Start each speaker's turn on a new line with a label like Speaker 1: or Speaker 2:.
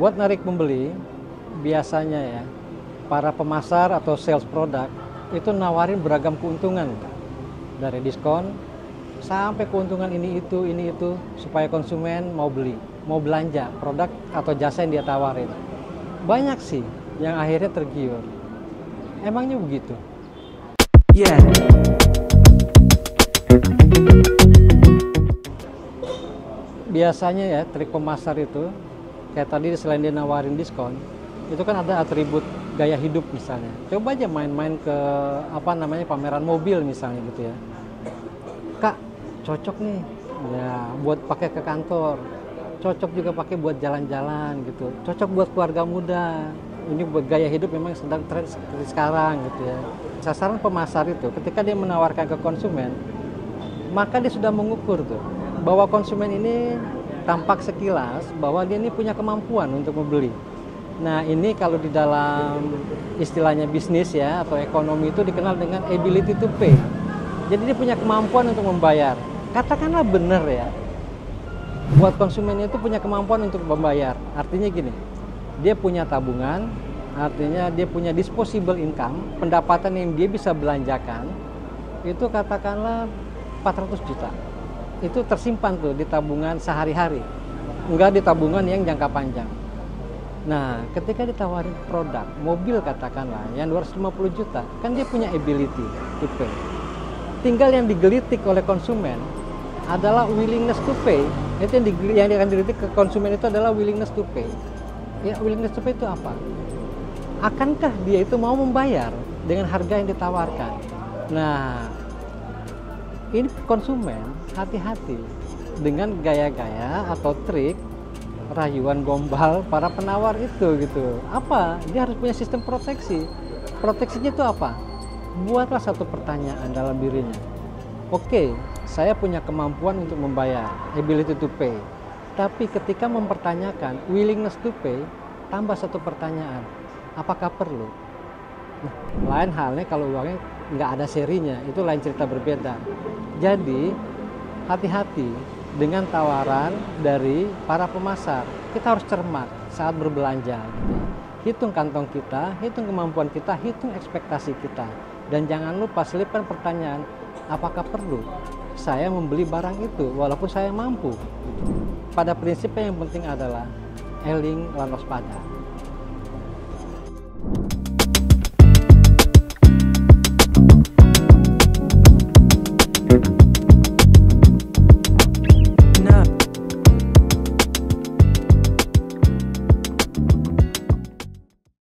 Speaker 1: Buat narik pembeli, biasanya ya, para pemasar atau sales produk itu nawarin beragam keuntungan. Dari diskon, sampai keuntungan ini itu, supaya konsumen mau beli, mau belanja produk atau jasa yang dia tawarin. Banyak sih yang akhirnya tergiur. Emangnya begitu?
Speaker 2: Yeah.
Speaker 1: Biasanya ya, trik pemasar itu, kayak tadi selain dia nawarin diskon, itu kan ada atribut gaya hidup misalnya. Coba aja main-main ke pameran mobil misalnya gitu ya. Kak, cocok nih ya buat pakai ke kantor. Cocok juga pakai buat jalan-jalan gitu. Cocok buat keluarga muda. Ini buat gaya hidup memang sedang tren seperti sekarang gitu ya. Sasaran pemasar itu ketika dia menawarkan ke konsumen, maka dia sudah mengukur tuh bahwa konsumen ini tampak sekilas bahwa dia ini punya kemampuan untuk membeli. Nah, ini kalau di dalam istilahnya bisnis ya atau ekonomi itu dikenal dengan ability to pay. Jadi dia punya kemampuan untuk membayar. Katakanlah benar ya, buat konsumen itu punya kemampuan untuk membayar. Artinya gini, dia punya tabungan, artinya dia punya disposable income, pendapatan yang dia bisa belanjakan, itu katakanlah 400 juta. Itu tersimpan tuh di tabungan sehari-hari, enggak di tabungan yang jangka panjang. Nah, ketika ditawarin produk, mobil katakanlah, yang 250 juta, kan dia punya ability to pay. Tinggal yang digelitik oleh konsumen adalah willingness to pay. Itu yang akan digelitik ke konsumen itu adalah willingness to pay. Ya, willingness to pay itu apa? Akankah dia itu mau membayar dengan harga yang ditawarkan? Nah, ini konsumen hati-hati dengan gaya-gaya atau trik rayuan gombal para penawar itu gitu. Apa? Dia harus punya sistem proteksi. Proteksinya itu apa? Buatlah satu pertanyaan dalam dirinya. Oke, saya punya kemampuan untuk membayar, ability to pay. Tapi ketika mempertanyakan willingness to pay, tambah satu pertanyaan. Apakah perlu? Nah, lain halnya kalau uangnya nggak ada serinya, itu lain cerita berbeda. Jadi hati-hati dengan tawaran dari para pemasar. Kita harus cermat saat berbelanja. Hitung kantong kita, hitung kemampuan kita, hitung ekspektasi kita. Dan jangan lupa selipkan pertanyaan, apakah perlu saya membeli barang itu walaupun saya mampu? Pada prinsipnya yang penting adalah eling lan waspada.